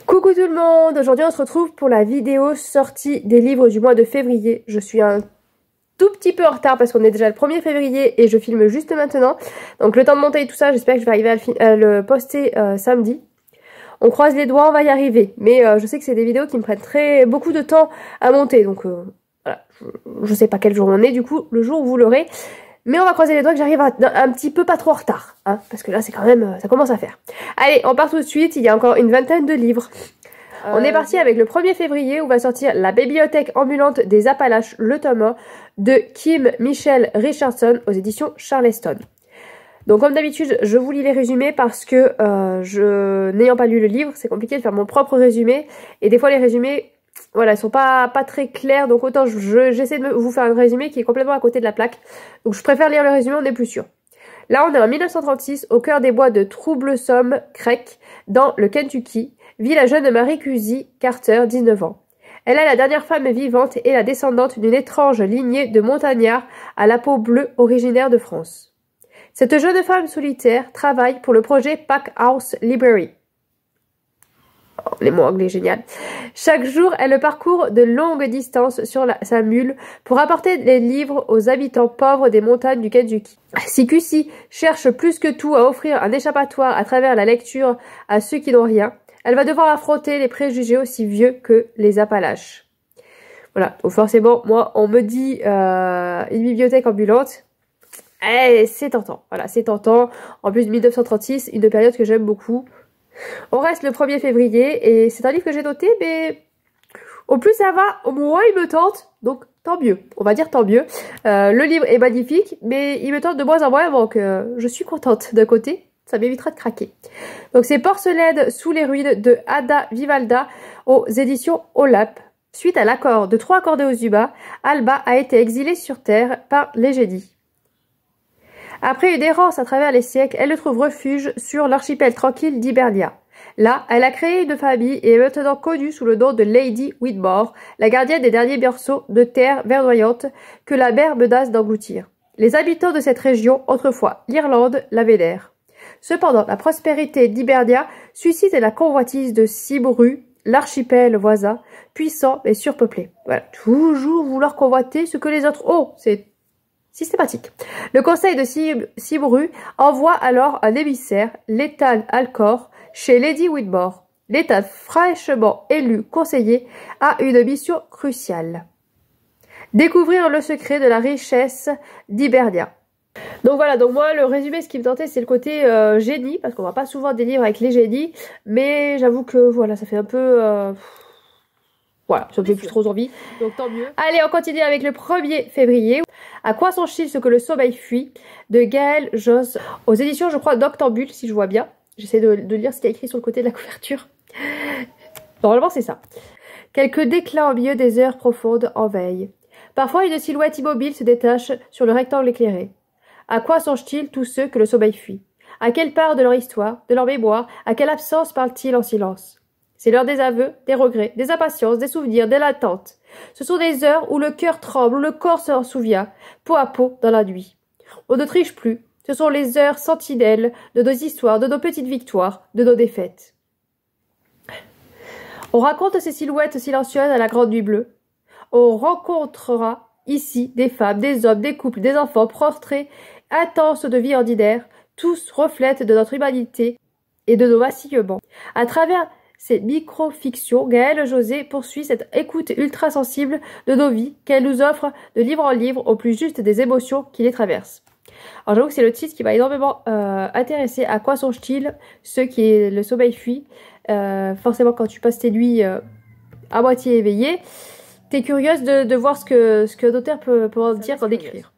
Coucou tout le monde, aujourd'hui on se retrouve pour la vidéo sortie des livres du mois de février. Je suis un tout petit peu en retard parce qu'on est déjà le 1er février et je filme juste maintenant. Donc le temps de monter et tout ça, j'espère que je vais arriver à le poster samedi. On croise les doigts, on va y arriver. Mais je sais que c'est des vidéos qui me prennent beaucoup de temps à monter. Donc voilà, je sais pas quel jour on est du coup, le jour où vous l'aurez. Mais on va croiser les doigts que j'arrive un petit peu pas trop en retard, hein, parce que là c'est quand même, ça commence à faire. Allez, on part tout de suite, il y a encore une vingtaine de livres. On est parti avec le 1er février où va sortir La bibliothèque ambulante des Appalaches, le tome 1 de Kim Michelle Richardson aux éditions Charleston. Donc comme d'habitude, je vous lis les résumés parce que n'ayant pas lu le livre, c'est compliqué de faire mon propre résumé. Et des fois les résumés, voilà, ils sont pas très clairs, donc autant j'essaie de vous faire un résumé qui est complètement à côté de la plaque. Donc je préfère lire le résumé, on est plus sûr. Là, on est en 1936, au cœur des bois de Troublesome Creek, dans le Kentucky, vit la jeune Marie Cusey Carter, 19 ans. Elle est la dernière femme vivante et la descendante d'une étrange lignée de montagnards à la peau bleue originaire de France. Cette jeune femme solitaire travaille pour le projet Pack House Library. Oh, les mots anglais, génial. Chaque jour, elle parcourt de longues distances sur sa mule pour apporter les livres aux habitants pauvres des montagnes du Kentucky. Si Cusey cherche plus que tout à offrir un échappatoire à travers la lecture à ceux qui n'ont rien, elle va devoir affronter les préjugés aussi vieux que les Appalaches. Voilà, donc forcément, moi, on me dit une bibliothèque ambulante. Eh, c'est tentant, voilà, c'est tentant. En plus, 1936, une période que j'aime beaucoup. On reste le 1er février et c'est un livre que j'ai noté, mais au plus ça va, au moins il me tente, donc tant mieux, on va dire tant mieux. Le livre est magnifique, mais il me tente de moins en moins, donc je suis contente d'un côté, ça m'évitera de craquer. Donc c'est Porcelaine sous les ruines de Ada Vivalda aux éditions Olap. Suite à l'accord de 3 accordéons du bas, Alba a été exilée sur Terre par les Jedi. Après une errance à travers les siècles, elle trouve refuge sur l'archipel tranquille d'Hibernia. Là, elle a créé une famille et est maintenant connue sous le nom de Lady Whitmore, la gardienne des derniers berceaux de terre verdoyante que la mer menace d'engloutir. Les habitants de cette région, autrefois l'Irlande, la vénèrent. Cependant, la prospérité d'Hibernia suscite la convoitise de Cybru, l'archipel voisin, puissant et surpeuplé. Voilà, toujours vouloir convoiter ce que les autres ont, c'est systématique. Le conseil de Cybru envoie alors un émissaire, Létal Alcor, chez Lady Whitmore. L'état fraîchement élu conseiller a une mission cruciale. Découvrir le secret de la richesse d'Hibernia. Donc voilà, donc moi le résumé, ce qui me tentait, c'est le côté génie, parce qu'on voit pas souvent des livres avec les génies, mais j'avoue que voilà, ça fait un peu... Voilà, ça me fait plus trop envie, donc tant mieux. Allez, on continue avec le 1er février. À quoi songe-t-il ce que le sommeil fuit de Gaël Josse aux éditions, je crois, d'Octambule, si je vois bien. J'essaie de lire ce qu'il y a écrit sur le côté de la couverture. Normalement, c'est ça. Quelques déclats au milieu des heures profondes en veille. Parfois, une silhouette immobile se détache sur le rectangle éclairé. À quoi songent-ils tous ceux que le sommeil fuit? À quelle part de leur histoire, de leur mémoire, à quelle absence parlent-ils en silence? C'est l'heure des aveux, des regrets, des impatiences, des souvenirs, des l'attente. Ce sont des heures où le cœur tremble, où le corps s'en souvient, peau à peau dans la nuit. On ne triche plus. Ce sont les heures sentinelles de nos histoires, de nos petites victoires, de nos défaites. On raconte ces silhouettes silencieuses à la grande nuit bleue. On rencontrera ici des femmes, des hommes, des couples, des enfants, portraits intenses de vie ordinaire, tous reflètent de notre humanité et de nos vacillements. À travers ces micro-fictions, Gaëlle José poursuit cette écoute ultra sensible de nos vies qu'elle nous offre de livre en livre au plus juste des émotions qui les traversent. Alors j'avoue que c'est le titre qui m'a énormément intéressé. À quoi songe-t-il ceux qui le sommeil fuit? Forcément quand tu passes tes nuits à moitié éveillé, t'es curieuse de voir ce que l'auteur peut en dire, en écrire.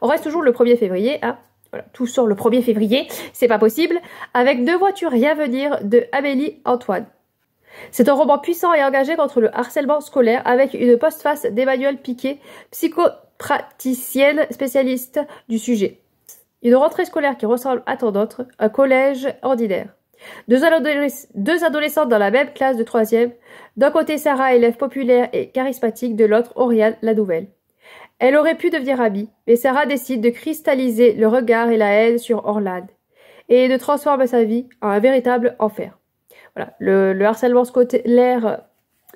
On reste toujours le 1er février, hein. Voilà, tout sort le 1er février, c'est pas possible, avec 2 voituriers à venir de Amélie Antoine. C'est un roman puissant et engagé contre le harcèlement scolaire avec une postface d'Emmanuel Piquet, psychopraticienne spécialiste du sujet. Une rentrée scolaire qui ressemble à tant d'autres, un collège ordinaire. Deux adolescentes dans la même classe de 3e. D'un côté Sarah, élève populaire et charismatique, de l'autre Oriane, la nouvelle. Elle aurait pu devenir amie, mais Sarah décide de cristalliser le regard et la haine sur Orlane et de transformer sa vie en un véritable enfer. voilà, le harcèlement scolaire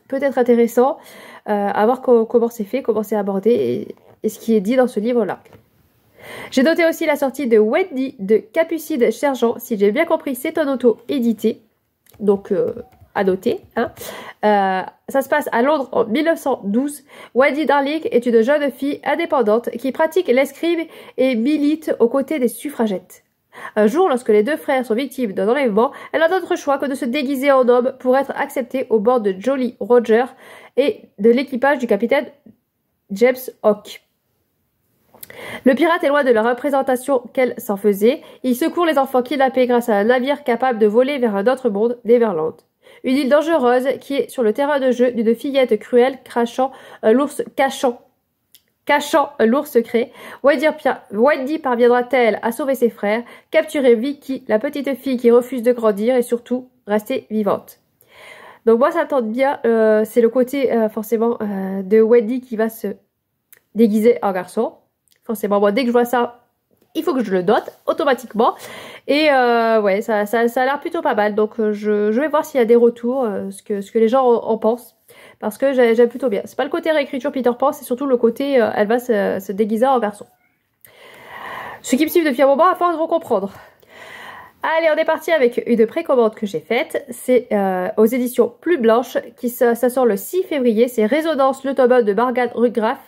peut être intéressant, à voir comment c'est fait, comment c'est abordé et ce qui est dit dans ce livre-là. J'ai noté aussi la sortie de Wendy de Capucine Sergent. Si j'ai bien compris, c'est un auto-édité. Donc, à noter. Hein. Ça se passe à Londres en 1912. Wendy Darling est une jeune fille indépendante qui pratique l'escrime et milite aux côtés des suffragettes. Un jour, lorsque les deux frères sont victimes d'un enlèvement, elle n'a d'autre choix que de se déguiser en homme pour être acceptée au bord de Jolly Roger et de l'équipage du capitaine James Hawke. Le pirate est loin de la représentation qu'elle s'en faisait. Il secourt les enfants kidnappés grâce à un navire capable de voler vers un autre monde, Neverland. Une île dangereuse qui est sur le terrain de jeu d'une fillette cruelle cachant un ours secret. Wendy parviendra-t-elle à sauver ses frères, capturer Vicky, la petite fille qui refuse de grandir et surtout rester vivante. Donc moi ça me tente bien, c'est le côté forcément de Wendy qui va se déguiser en garçon. Forcément, moi dès que je vois ça, il faut que je le note automatiquement. Et ouais, ça a l'air plutôt pas mal. Donc je vais voir s'il y a des retours, ce que les gens en pensent. Parce que j'aime plutôt bien. C'est pas le côté réécriture Peter Pan, c'est surtout le côté elle va se déguiser en garçon. Ceux qui me suivent depuis un moment à force vont comprendre. Allez, on est parti avec une précommande que j'ai faite. C'est aux éditions Plus Blanche, ça sort le 6 février. C'est Résonance, le tome 1 de Morgane Ruckgraff.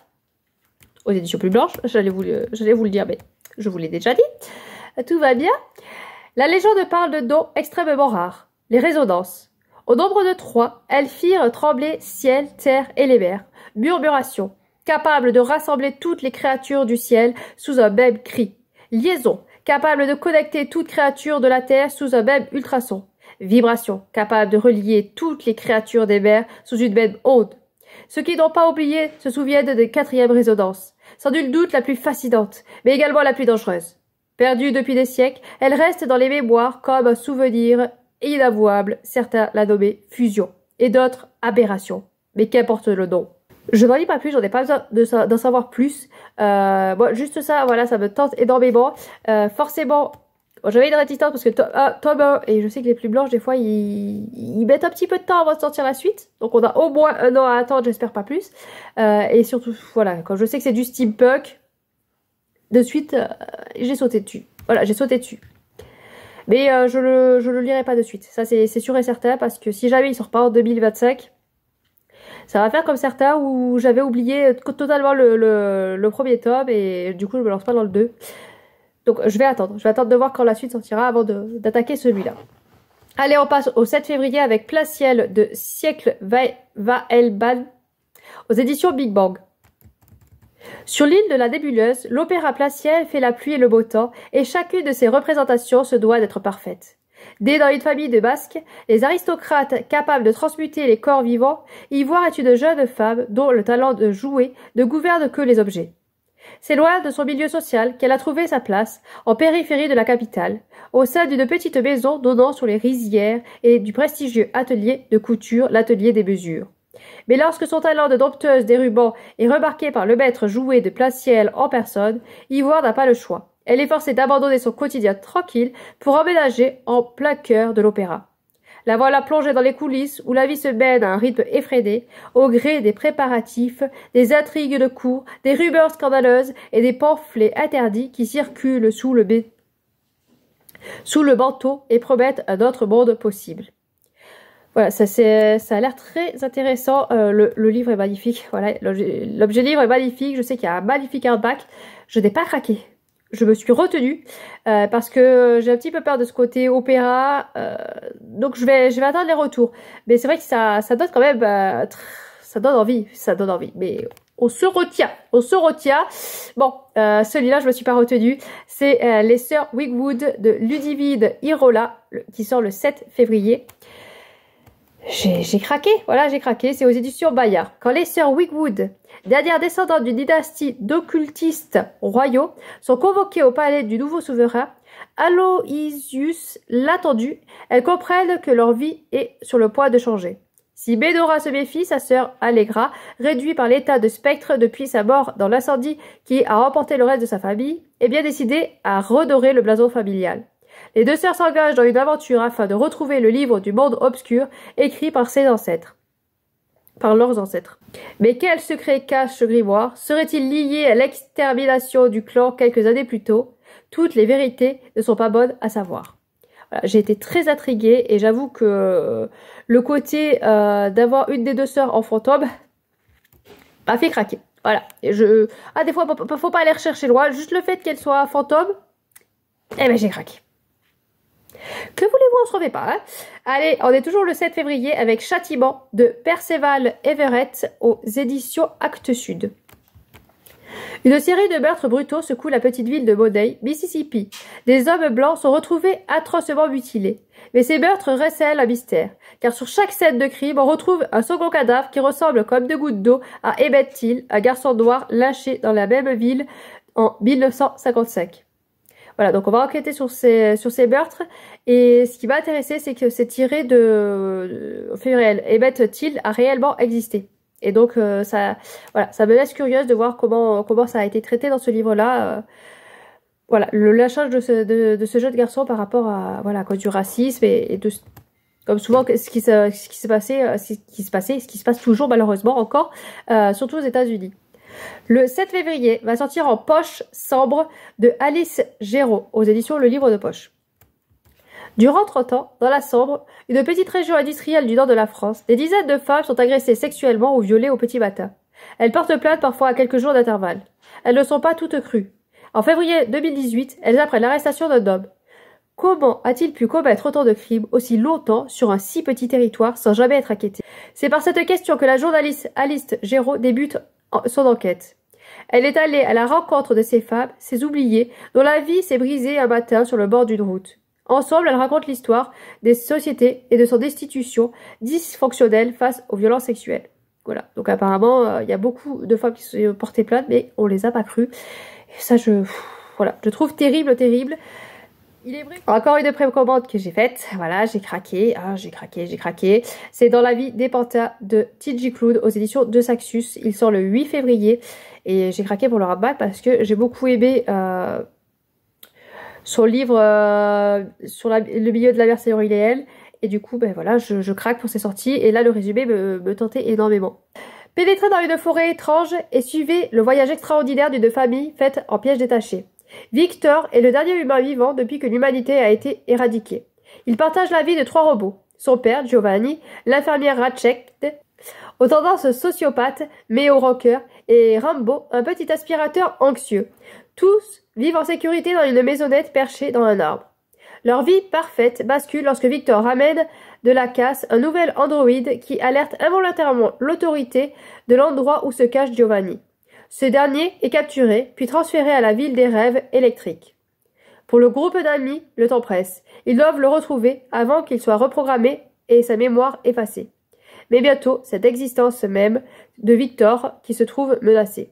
Aux éditions Plus Blanche, j'allais vous le dire, mais je vous l'ai déjà dit. Tout va bien. La légende parle de dons extrêmement rares, les résonances. Au nombre de 3, elles firent trembler ciel, terre et les mers. Murmuration, capable de rassembler toutes les créatures du ciel sous un même cri. Liaison, capable de connecter toute créature de la terre sous un même ultrason. Vibration, capable de relier toutes les créatures des mers sous une même onde. Ceux qui n'ont pas oublié se souviennent de 4e résonance, sans nul doute la plus fascinante, mais également la plus dangereuse. Perdue depuis des siècles, elle reste dans les mémoires comme un souvenir inavouable. Certains la nommaient fusion, et d'autres aberration. Mais qu'importe le nom. Je n'en dis pas plus, j'en ai pas besoin d'en savoir plus. Bon, juste ça, voilà, ça me tente énormément. Forcément, j'avais une réticence parce que tome 1, et je sais que les Plus Blanches, des fois, ils mettent un petit peu de temps avant de sortir la suite. Donc on a au moins 1 an à attendre, j'espère pas plus. Et surtout, voilà, quand je sais que c'est du steampunk, de suite, j'ai sauté dessus. Voilà, j'ai sauté dessus. Mais je le lirai pas de suite. Ça, c'est sûr et certain, parce que si jamais il sort pas en 2025, ça va faire comme certains où j'avais oublié totalement le premier tome, et du coup, je me lance pas dans le 2. Donc je vais attendre de voir quand la suite sortira avant d'attaquer celui-là. Allez, on passe au 7 février avec Plein Ciel de Siècle Vaelban aux éditions Big Bang. Sur l'île de la Nébuleuse, l'opéra Plein Ciel fait la pluie et le beau temps, et chacune de ses représentations se doit d'être parfaite. Née dans une famille de Basques, les aristocrates capables de transmuter les corps vivants, Ivoire est une jeune femme dont le talent de jouer ne gouverne que les objets. C'est loin de son milieu social qu'elle a trouvé sa place, en périphérie de la capitale, au sein d'une petite maison donnant sur les rizières et du prestigieux atelier de couture, l'atelier des mesures. Mais lorsque son talent de dompteuse des rubans est remarqué par le maître jouet de Plein Ciel en personne, Ivoire n'a pas le choix. Elle est forcée d'abandonner son quotidien tranquille pour emménager en plein cœur de l'opéra. La voilà plongée dans les coulisses où la vie se mène à un rythme effréné, au gré des préparatifs, des intrigues de cour, des rumeurs scandaleuses et des pamphlets interdits qui circulent sous le manteau et promettent un autre monde possible. Voilà, ça a l'air très intéressant. Le livre est magnifique. Voilà, l'objet livre est magnifique. Je sais qu'il y a un magnifique hardback. Je n'ai pas craqué. Je me suis retenue parce que j'ai un petit peu peur de ce côté opéra. Donc je vais attendre les retours. Mais c'est vrai que ça donne quand même, ça donne envie. Mais on se retient. Bon, celui-là je me suis pas retenue. C'est Les Sœurs Wigwood de Ludivine Irola qui sort le 7 février. J'ai craqué, voilà, j'ai craqué, c'est aux éditions Bayard. Quand les sœurs Wigwood, dernières descendantes d'une dynastie d'occultistes royaux, sont convoquées au palais du nouveau souverain, Aloysius l'attendu, elles comprennent que leur vie est sur le point de changer. Si Benora se méfie, sa sœur Allegra, réduite par l'état de spectre depuis sa mort dans l'incendie qui a emporté le reste de sa famille, est bien décidée à redorer le blason familial. Les deux sœurs s'engagent dans une aventure afin de retrouver le livre du monde obscur écrit par leurs ancêtres. Mais quel secret cache ce grimoire? Serait-il lié à l'extermination du clan quelques années plus tôt? Toutes les vérités ne sont pas bonnes à savoir. Voilà, j'ai été très intriguée et j'avoue que le côté d'avoir une des deux sœurs en fantôme m'a fait craquer. Voilà. Et des fois, faut pas aller rechercher loin. Juste le fait qu'elle soit fantôme, eh ben j'ai craqué. Que voulez-vous, on se remet pas, hein? Allez, on est toujours le 7 février avec Châtiment de Perceval Everett aux éditions Actes Sud. Une série de meurtres brutaux secoue la petite ville de Monet, Mississippi. Des hommes blancs sont retrouvés atrocement mutilés. Mais ces meurtres recèlent un mystère, car sur chaque scène de crime, on retrouve un second cadavre qui ressemble comme deux gouttes d'eau à Emmett Till, un garçon noir lynché dans la même ville en 1955. Voilà, donc on va enquêter sur ces meurtres, et ce qui m'a intéressé, c'est que c'est tiré de fait réel. Emmett Till a réellement existé. Et donc ça me laisse curieuse de voir comment ça a été traité dans ce livre-là. Voilà, le lynchage de ce jeune garçon par rapport à à cause du racisme et de comme souvent ce qui se passe toujours malheureusement encore, surtout aux États-Unis. Le 7 février va sortir En poche sombre de Alice Géraud aux éditions Le Livre de Poche. Durant 30 ans, dans la Sambre, une petite région industrielle du nord de la France, des dizaines de femmes sont agressées sexuellement ou violées au petit matin. Elles portent plainte parfois à quelques jours d'intervalle. Elles ne sont pas toutes crues. En février 2018, elles apprennent l'arrestation d'un homme. Comment a-t-il pu commettre autant de crimes aussi longtemps sur un si petit territoire sans jamais être inquiété? C'est par cette question que la journaliste Alice Géraud débute son enquête. Elle est allée à la rencontre de ces femmes, ces oubliées, dont la vie s'est brisée un matin sur le bord d'une route. Ensemble, elle raconte l'histoire des sociétés et de son destitution dysfonctionnelle face aux violences sexuelles. Voilà. Donc apparemment, il y a beaucoup de femmes qui se sont portées plainte, mais on les a pas crues. Et ça, je trouve terrible. Il est vrai. Encore une précommande que j'ai faite. Voilà, j'ai craqué. J'ai craqué. C'est Dans la vie des pantins de T.J. Cloud aux éditions de Saxus. Il sort le 8 février. Et j'ai craqué pour le rabat parce que j'ai beaucoup aimé son livre sur le milieu de la mercenaire réelle. Et du coup, ben voilà, je craque pour ces sorties. Et là, le résumé me tentait énormément. Pénétrez dans une forêt étrange et suivez le voyage extraordinaire d'une famille faite en piège détaché. Victor est le dernier humain vivant depuis que l'humanité a été éradiquée. Il partage la vie de 3 robots. Son père, Giovanni, l'infirmière Ratchet, aux tendances sociopathes, Méo Rocker, et Rambo, un petit aspirateur anxieux. Tous vivent en sécurité dans une maisonnette perchée dans un arbre. Leur vie parfaite bascule lorsque Victor ramène de la casse un nouvel androïde qui alerte involontairement l'autorité de l'endroit où se cache Giovanni. Ce dernier est capturé, puis transféré à la ville des rêves électriques. Pour le groupe d'amis, le temps presse. Ils doivent le retrouver avant qu'il soit reprogrammé et sa mémoire effacée. Mais bientôt, cette existence même de Victor qui se trouve menacée.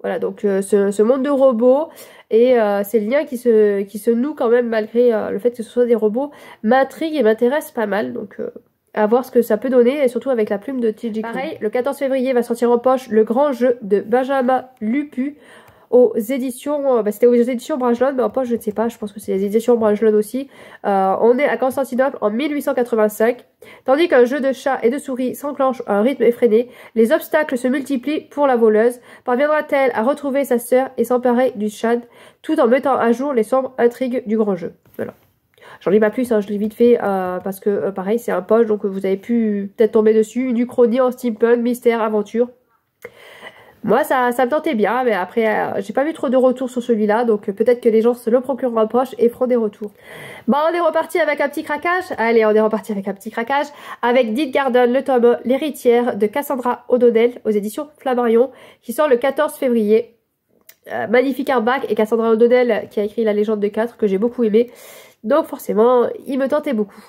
Voilà, donc ce monde de robots et ces liens qui se nouent quand même malgré le fait que ce soit des robots m'intriguent et m'intéressent pas mal. Donc à voir ce que ça peut donner et surtout avec la plume de T.J. Pareil, le 14 février va sortir en poche Le Grand Jeu de Benjamin Lupu aux éditions, c'était aux éditions Bragelonne, mais en poche je ne sais pas, je pense que c'est les éditions Bragelonne aussi. On est à Constantinople en 1885, tandis qu'un jeu de chat et de souris s'enclenche à un rythme effréné, les obstacles se multiplient pour la voleuse. Parviendra-t-elle à retrouver sa sœur et s'emparer du Tchad, tout en mettant à jour les sombres intrigues du grand jeu? Voilà. J'en lis pas plus, hein, je l'ai vite fait parce que pareil c'est un poche, donc vous avez pu peut-être tomber dessus, une uchronie en steampunk, mystère, aventure. Moi, ça me tentait bien, mais après, j'ai pas vu trop de retours sur celui-là, donc peut-être que les gens se le procureront en poche et feront des retours. Bon, on est reparti avec un petit craquage. Allez, on est reparti avec un petit craquage, avec Deed Garden, le tome L'héritière de Cassandra O'Donnell aux éditions Flammarion, qui sort le 14 février. Magnifique artback, et Cassandra O'Donnell qui a écrit La Légende de 4, que j'ai beaucoup aimé. Donc forcément, il me tentait beaucoup.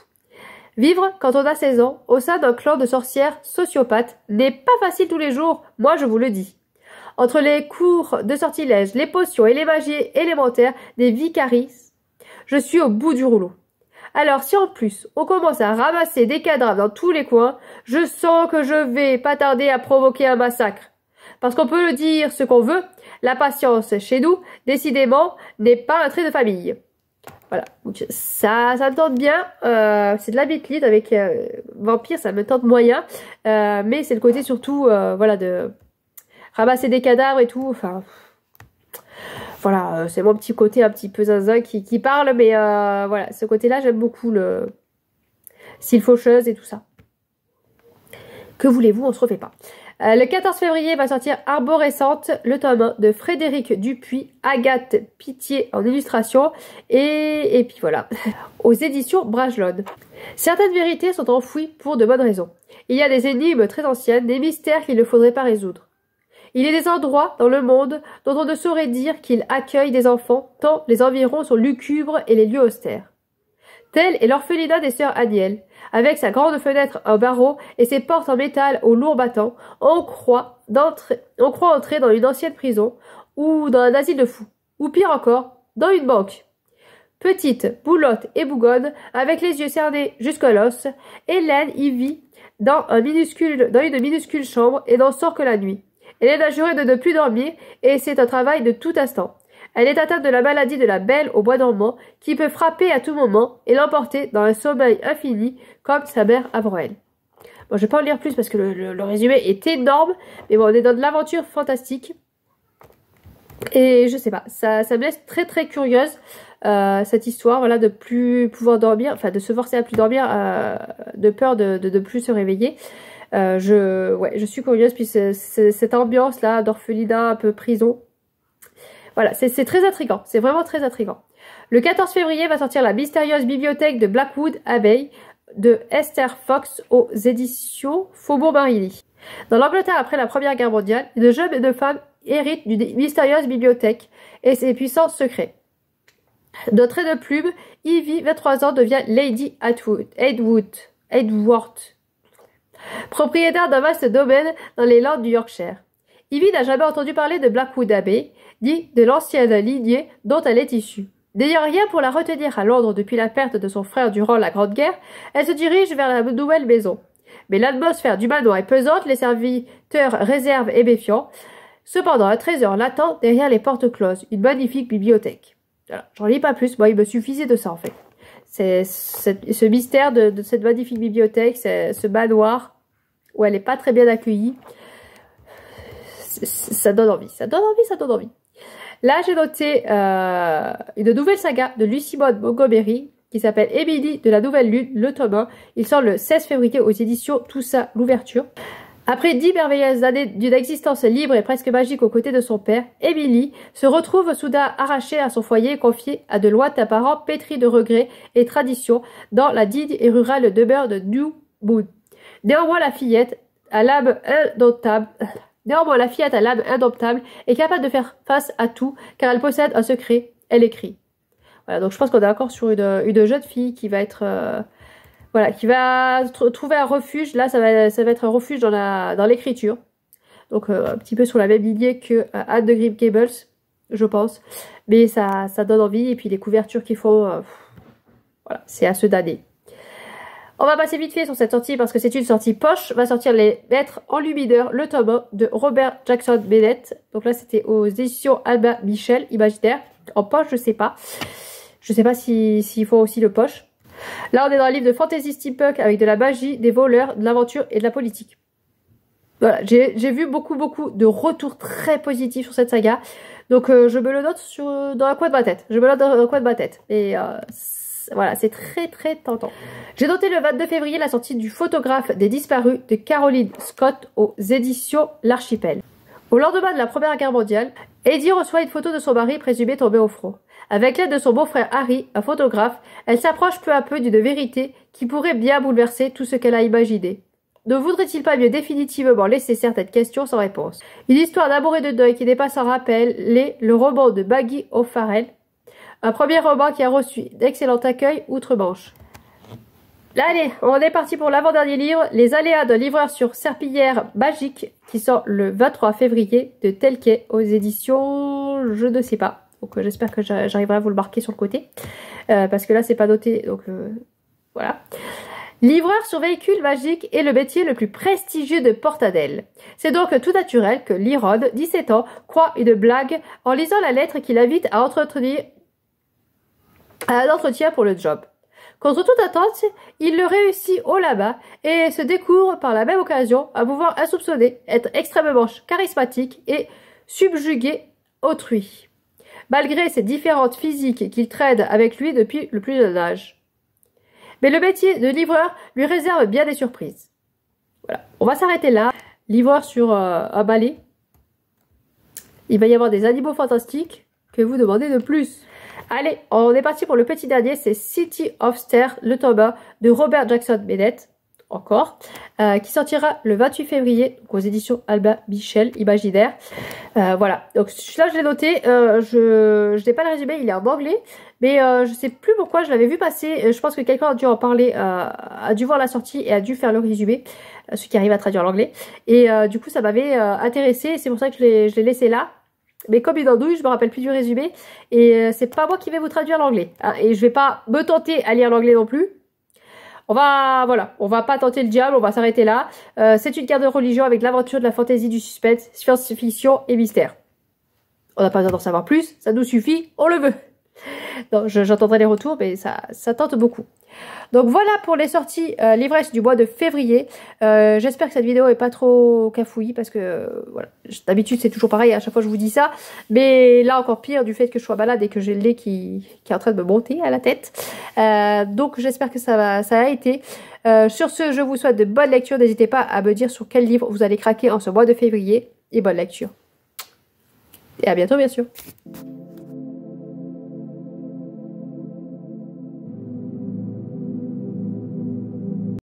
Vivre, quand on a 16 ans, au sein d'un clan de sorcières sociopathes, n'est pas facile tous les jours, moi je vous le dis. Entre les cours de sortilèges, les potions et les magies élémentaires des vicaries, je suis au bout du rouleau. Alors si en plus on commence à ramasser des cadavres dans tous les coins, je sens que je vais pas tarder à provoquer un massacre. Parce qu'on peut le dire ce qu'on veut, la patience chez nous, décidément, n'est pas un trait de famille. Voilà, donc ça me tente bien. C'est de la Beat Lit avec Vampire, ça me tente moyen. Mais c'est le côté surtout, voilà, de ramasser des cadavres et tout. Enfin, voilà, c'est mon petit côté un petit peu zinzin qui parle. Mais voilà, ce côté-là, j'aime beaucoup le style faucheuse et tout ça. Que voulez-vous, on se refait pas. Le 14 février va sortir Arborescente, le tome 1 de Frédéric Dupuis, Agathe Pitié en illustration, et puis voilà, aux éditions Bragelonne. Certaines vérités sont enfouies pour de bonnes raisons. Il y a des énigmes très anciennes, des mystères qu'il ne faudrait pas résoudre. Il y a des endroits dans le monde dont on ne saurait dire qu'ils accueillent des enfants, tant les environs sont lugubres et les lieux austères. Tel est l'orphelinat des sœurs Aniel. Avec sa grande fenêtre en barreau et ses portes en métal aux lourds battants, on croit entrer dans une ancienne prison ou dans un asile de fous, ou pire encore, dans une banque. Petite, boulotte et bougonne, avec les yeux cernés jusqu'à l'os, Hélène y vit dans une minuscule chambre et n'en sort que la nuit. Elle a juré de ne plus dormir et c'est un travail de tout instant. Elle est atteinte de la maladie de la belle au bois dormant qui peut frapper à tout moment et l'emporter dans un sommeil infini comme sa mère avant elle. Bon, je vais pas en lire plus parce que le résumé est énorme, mais bon, on est dans de l'aventure fantastique. Et je sais pas, ça me laisse très très curieuse cette histoire, voilà, de plus pouvoir dormir, enfin de se forcer à plus dormir, de peur de plus se réveiller. Je suis curieuse, puis cette ambiance là d'orphelinat, un peu prison. Voilà, c'est très intriguant, c'est vraiment très intriguant. Le 14 février va sortir La mystérieuse bibliothèque de Blackwood Abbey de Esther Fox aux éditions Faubourg Marigny. Dans l'Angleterre après la Première Guerre mondiale, une jeune femme hérite d'une mystérieuse bibliothèque et ses puissants secrets. D'un trait de plume, Ivy, 23 ans, devient Lady Edward, propriétaire d'un vaste domaine dans les Landes du Yorkshire. Ivy n'a jamais entendu parler de Blackwood Abbey, ni de l'ancienne lignée dont elle est issue. N'ayant rien pour la retenir à Londres depuis la perte de son frère durant la Grande Guerre, elle se dirige vers la nouvelle maison. Mais l'atmosphère du manoir est pesante, les serviteurs réservent et méfiants. Cependant, un trésor l'attend derrière les portes closes, une magnifique bibliothèque. J'en lis pas plus, moi il me suffisait de ça en fait. C'est ce mystère de cette magnifique bibliothèque, ce manoir où elle n'est pas très bien accueillie. Ça donne envie, ça donne envie, ça donne envie. Là, j'ai noté une nouvelle saga de Lucy-Maud Montgomery qui s'appelle Emily de la Nouvelle Lune, le tome 1. Il sort le 16 février aux éditions Tout ça, l'ouverture. Après 10 merveilleuses années d'une existence libre et presque magique aux côtés de son père, Emily se retrouve soudain arrachée à son foyer et confiée à de lointains parents pétris de regrets et traditions dans la digne et rurale demeure de New Moon. Néanmoins, la fillette à l'âme indomptable est capable de faire face à tout car elle possède un secret, elle écrit. Voilà, donc je pense qu'on est encore sur une jeune fille qui va être voilà, qui va trouver un refuge. Là, ça va être un refuge dans l'écriture. Donc un petit peu sur la même lignée que Anne de Green Gables, je pense. Mais ça donne envie et puis les couvertures qu'ils font, voilà, c'est à se damner. On va passer vite fait sur cette sortie parce que c'est une sortie poche. Va sortir Les Lettres enlumineurs, le tome 1 de Robert Jackson Bennett. Donc là, c'était aux éditions Albin Michel, Imaginaire. En poche, je sais pas. Je sais pas s'ils font aussi le poche. Là, on est dans un livre de fantasy steampunk avec de la magie, des voleurs, de l'aventure et de la politique. Voilà, j'ai vu beaucoup de retours très positifs sur cette saga. Donc, je me le note dans un coin de ma tête. Et voilà, c'est très tentant. J'ai noté le 22 février la sortie du Photographe des disparus de Caroline Scott aux éditions L'Archipel. Au lendemain de la Première Guerre mondiale, Eddie reçoit une photo de son mari présumé tombé au front. Avec l'aide de son beau-frère Harry, un photographe, elle s'approche peu à peu d'une vérité qui pourrait bien bouleverser tout ce qu'elle a imaginé. Ne voudrait-il pas mieux définitivement laisser certaines questions sans réponse? Une histoire d'amour et de deuil qui n'est pas sans rappel le roman de Maggie O'Farrell, un premier roman qui a reçu d'excellent accueil outre-Manche. Là, allez, on est parti pour l'avant-dernier livre, Les aléas d'un livreur sur serpillière magique, qui sort le 23 février de Telquet aux éditions, je ne sais pas. Donc j'espère que j'arriverai à vous le marquer sur le côté, parce que là c'est pas noté, donc voilà. Livreur sur véhicule magique est le métier le plus prestigieux de Portadelle. C'est donc tout naturel que Liron, 17 ans, croit une blague en lisant la lettre qui l'invite à entretenir un entretien pour le job. Contre toute attente, il le réussit haut là-bas et se découvre par la même occasion un pouvoir insoupçonné, être extrêmement charismatique et subjuguer autrui, malgré ses différentes physiques qu'il traîne avec lui depuis le plus jeune âge. Mais le métier de livreur lui réserve bien des surprises. Voilà, on va s'arrêter là. Livreur sur un balai. Il va y avoir des animaux fantastiques. Que vous demandez de plus? Allez, on est parti pour le petit dernier, c'est City of Stars, le tome 1 de Robert Jackson Bennett, encore, qui sortira le 28 février donc aux éditions Albin Michel, Imaginaire. Voilà, donc là je l'ai noté, je n'ai pas le résumé, il est en anglais, mais je sais plus pourquoi, je l'avais vu passer, je pense que quelqu'un a dû en parler, a dû voir la sortie et a dû faire le résumé, ceux qui arrivent à traduire l'anglais, et du coup ça m'avait intéressé, c'est pour ça que je l'ai laissé là. Mais comme il andouille, je me rappelle plus du résumé. Et c'est pas moi qui vais vous traduire l'anglais. Hein, et je vais pas me tenter à lire l'anglais non plus. Voilà, on va pas tenter le diable, on va s'arrêter là. C'est une guerre de religion avec l'aventure, de la fantaisie, du suspense, science-fiction et mystère. On n'a pas besoin d'en savoir plus, ça nous suffit, on le veut. Non, j'entendrai les retours, mais ça tente beaucoup. Donc voilà pour les sorties livresses du mois de février. J'espère que cette vidéo est pas trop cafouillie parce que voilà, d'habitude c'est toujours pareil, à chaque fois je vous dis ça. Mais là encore pire du fait que je sois malade et que j'ai le nez qui est en train de me monter à la tête. Donc j'espère que ça a été. Sur ce, je vous souhaite de bonnes lectures. N'hésitez pas à me dire sur quel livre vous allez craquer en ce mois de février. Et bonne lecture. Et à bientôt bien sûr.